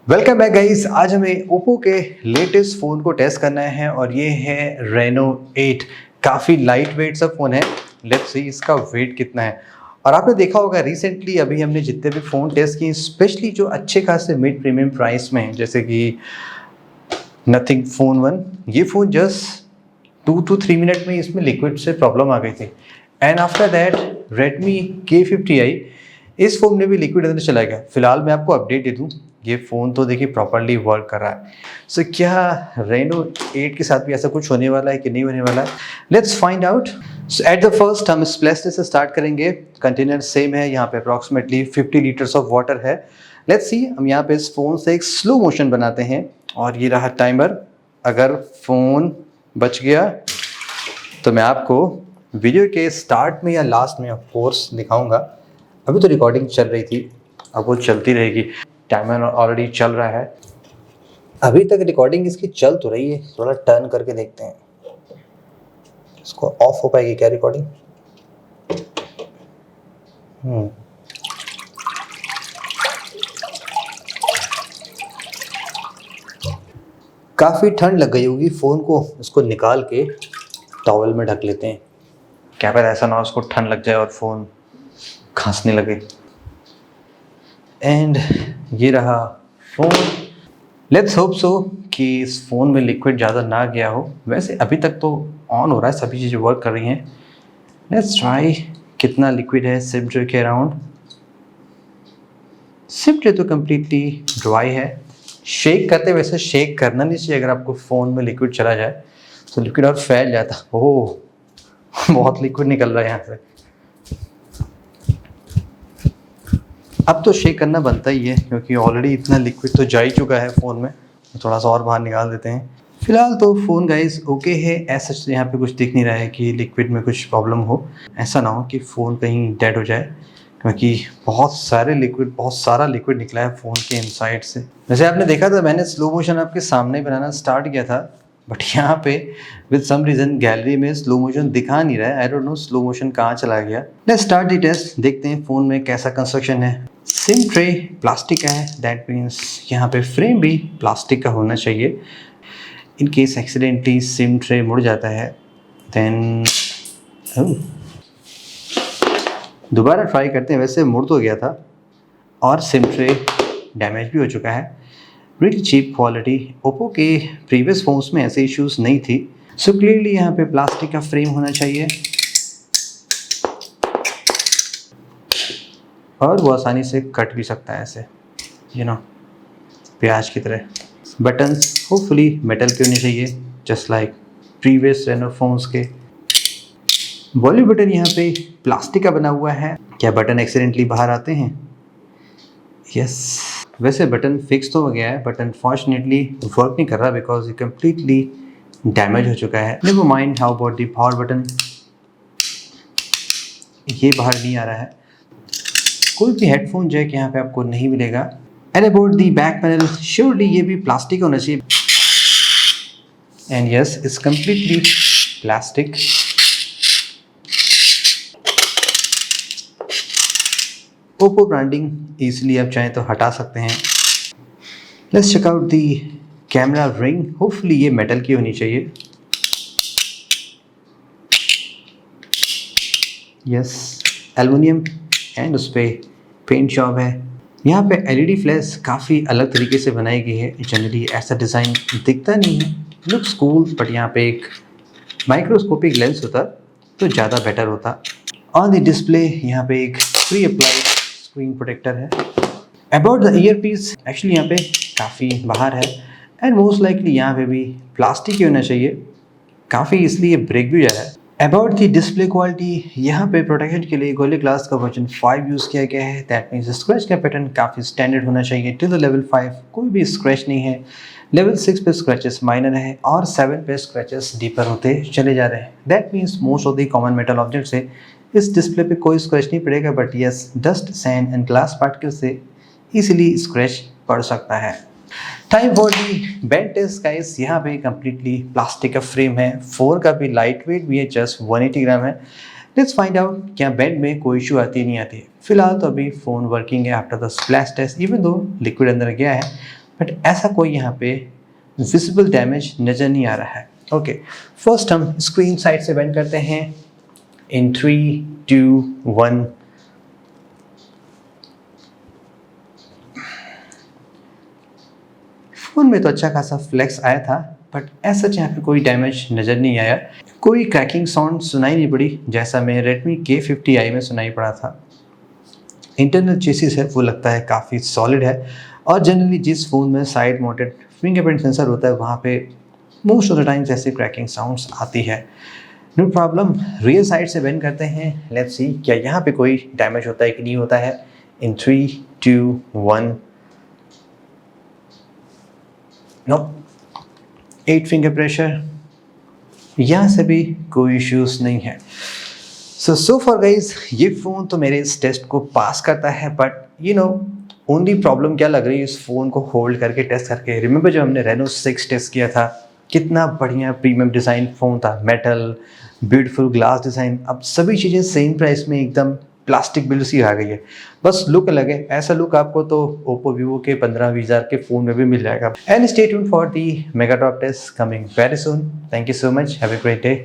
Welcome back guys. आज हमें Oppo के लेटेस्ट फ़ोन को टेस्ट करना है और ये है Reno 8। काफ़ी लाइट वेट सा फ़ोन है। लेट्स सी इसका वेट कितना है। और आपने देखा होगा रिसेंटली अभी हमने जितने भी फ़ोन टेस्ट किए, स्पेशली जो अच्छे खासे मिड प्रीमियम प्राइस में हैं, जैसे कि नथिंग फ़ोन 1, ये फ़ोन जस्ट 2 to 3 मिनट में इसमें लिक्विड से प्रॉब्लम आ गई थी। And after that Redmi K50i, इस फ़ोन में भी लिक्विड अंदर चला गया। फिलहाल मैं आपको अपडेट दे दूँ, ये फ़ोन तो देखिए प्रॉपर्ली वर्क कर रहा है। सो क्या Reno 8 के साथ भी ऐसा कुछ होने वाला है कि नहीं होने वाला है? Let's find out. So at the first हम स्प्लैश से स्टार्ट करेंगे। कंटेनर सेम है, यहाँ पे अप्रॉक्सीमेटली 50 लीटर्स ऑफ वाटर है। लेट्स सी, हम यहाँ पे इस फ़ोन से एक स्लो मोशन बनाते हैं और ये रहा टाइमर। अगर फ़ोन बच गया तो मैं आपको वीडियो के स्टार्ट में या लास्ट में ऑफ कोर्स दिखाऊंगा। अभी तो रिकॉर्डिंग चल रही थी, अब वो चलती रहेगी। टाइमर ऑलरेडी चल रहा है। अभी तक रिकॉर्डिंग इसकी चल तो रही है, थोड़ा टर्न करके देखते हैं इसको। ऑफ हो पाएगी क्या रिकॉर्डिंग? काफ़ी ठंड लग गई होगी फ़ोन को, इसको निकाल के टॉवल में ढक लेते हैं। क्या पता ऐसा ना हो उसको ठंड लग जाए और फ़ोन खांसने लगे। एंड ये रहा फ़ोन। लेट्स होप सो कि इस फ़ोन में लिक्विड ज़्यादा ना गया हो। वैसे अभी तक तो ऑन हो रहा है, सभी चीज़ें वर्क कर रही हैं। लेट्स ट्राई कितना लिक्विड है सिम ट्रे के अराउंड। सिम ट्रे तो कम्प्लीटली ड्राई है। शेक करते, वैसे शेक करना नहीं चाहिए। अगर आपको फ़ोन में लिक्विड चला जाए तो लिक्विड और फैल जाता। ओह बहुत लिक्विड निकल रहा है यहाँ से। अब तो शेक करना बनता ही है क्योंकि ऑलरेडी इतना लिक्विड तो जा ही चुका है फ़ोन में। थोड़ा सा और बाहर निकाल देते हैं। फिलहाल तो फ़ोन गाइस ओके है। ऐसा यहाँ पे कुछ दिख नहीं रहा है कि लिक्विड में कुछ प्रॉब्लम हो। ऐसा ना हो कि फ़ोन कहीं डेड हो जाए, क्योंकि बहुत सारा लिक्विड निकला है फ़ोन के इनसाइड से। वैसे आपने देखा था मैंने स्लो मोशन आपके सामने बनाना स्टार्ट किया था, बट यहाँ पे विद सम रीज़न गैलरी में स्लो मोशन दिखा नहीं रहा है। I don't know slow motion कहाँ चला गया। Let's start the test. देखते हैं फ़ोन में कैसा कंस्ट्रक्शन है। सिम ट्रे प्लास्टिक का है, दैट मीन्स यहाँ पे फ्रेम भी प्लास्टिक का होना चाहिए। In case accidentally SIM tray मुड़ जाता है देन दोबारा ट्राई करते हैं। वैसे मुड़ तो गया था और सिम ट्रे डैमेज भी हो चुका है। Really cheap quality. ओप्पो के प्रीवियस फ़ोन्स में ऐसे इश्यूज़ नहीं थी। सो क्लियरली यहाँ पे प्लास्टिक का फ्रेम होना चाहिए और वो आसानी से कट भी सकता है ऐसे, यू नो, प्याज की तरह। बटन्स होपफुली मेटल के होने चाहिए, just like previous Reno phones के। वॉल्यूम बटन यहाँ पे प्लास्टिक का बना हुआ है। क्या बटन एक्सीडेंटली बाहर आते हैं? यस। वैसे बटन फिक्स तो हो गया है, बट अनफॉर्चुनेटली वर्क नहीं कर रहा बिकॉज ये कम्प्लीटली डैमेज हो चुका है। Never mind. How about the power button? ये बाहर नहीं आ रहा है। कोई भी हेडफोन जैक यहाँ पे आपको नहीं मिलेगा। And about the back panel, surely ये भी प्लास्टिक होना चाहिए। And yes, it's completely plastic. Oppo branding easily आप चाहें तो हटा सकते हैं। Let's check out the camera ring. Hopefully ये मेटल की होनी चाहिए। यस, एल्युमिनियम एंड उस पर पेंट जॉब है। यहाँ पे एलईडी फ्लैश काफ़ी अलग तरीके से बनाई गई है। जनरली ऐसा डिज़ाइन दिखता नहीं है, लुक्स कूल, बट यहाँ पे एक माइक्रोस्कोपिक लेंस होता तो ज़्यादा बेटर होता। ऑन द डिस्प्ले यहाँ पे एक प्री अप्लाइड स्क्रीन प्रोटेक्टर है। About the ear piece, actually यहाँ पे काफ़ी बाहर है एंड मोस्ट लाइकली यहाँ पे भी प्लास्टिक ही होना चाहिए। काफ़ी इसलिए ब्रेक भी जा रहा है। अबाउट दी डिस्प्ले क्वालिटी, यहाँ पे प्रोटेक्शन के लिए गोरिल्ला ग्लास का वर्जन 5 यूज़ किया गया है। दैट मीन्स स्क्रैच का पैटर्न काफ़ी स्टैंडर्ड होना चाहिए। टिल द लेवल 5 कोई भी स्क्रैच नहीं है। लेवल 6 पे स्क्रैचेस माइनर है और 7 पे स्क्रैचेस डीपर होते चले जा रहे हैं। That means most of the common metal object से इस डिस्प्ले पे कोई स्क्रैच नहीं पड़ेगा, but yes, dust, sand and glass particle से इजीली स्क्रैच पड़ सकता है। Time for the bend test guys. यहाँ पे कम्प्लीटली प्लास्टिक का फ्रेम है। 4 का भी लाइट वेट भी है, जस्ट 180 ग्राम है। लेट्स फाइंड आउट क्या बेंड में कोई इशू आती है नहीं आती है। फिलहाल तो अभी फ़ोन वर्किंग है after the splash test. Even though liquid अंदर गया है बट ऐसा कोई यहाँ पे विजिबल डैमेज नज़र नहीं आ रहा है। ओके, फर्स्ट हम स्क्रीन साइड से बेंड करते हैं इन 3, 2, 1। फ़ोन में तो अच्छा खासा फ्लेक्स आया था, बट ऐसा यहाँ पे कोई डैमेज नज़र नहीं आया। कोई क्रैकिंग साउंड सुनाई नहीं पड़ी जैसा मैं Redmi K50i में सुनाई पड़ा था। इंटरनल चेसिस है वो लगता है काफ़ी सॉलिड है, और जनरली जिस फ़ोन में साइड माउंटेड फिंगरप्रिंट सेंसर होता है वहाँ पे मोस्ट ऑफ द टाइम्स ऐसी क्रैकिंग साउंड्स आती है। नो प्रॉब्लम, रियर साइड से बेंड करते हैं। लेट्स सी क्या यहाँ पे कोई डैमेज होता है कि नहीं होता है। इन 3, 2, 1। नो, 8 फिंगर प्रेशर, यहाँ से भी कोई इश्यूज नहीं है। सो फॉर गाइज, ये फ़ोन तो मेरे इस टेस्ट को पास करता है, but you know only problem क्या लग रही है इस फ़ोन को होल्ड करके टेस्ट करके। रिमेंबर जब हमने Reno 6 टेस्ट किया था, कितना बढ़िया प्रीमियम डिज़ाइन फ़ोन था, मेटल, ब्यूटीफुल ग्लास डिज़ाइन। अब सभी चीज़ें सेम प्राइस में एकदम प्लास्टिक बिल्ड सी आ गई है, बस लुक अलग है। ऐसा लुक आपको तो ओप्पो वीवो के 15-20 हज़ार के फ़ोन में भी मिल जाएगा। And stay tuned for the mega drop test coming very soon. Thank you so much, have a great day.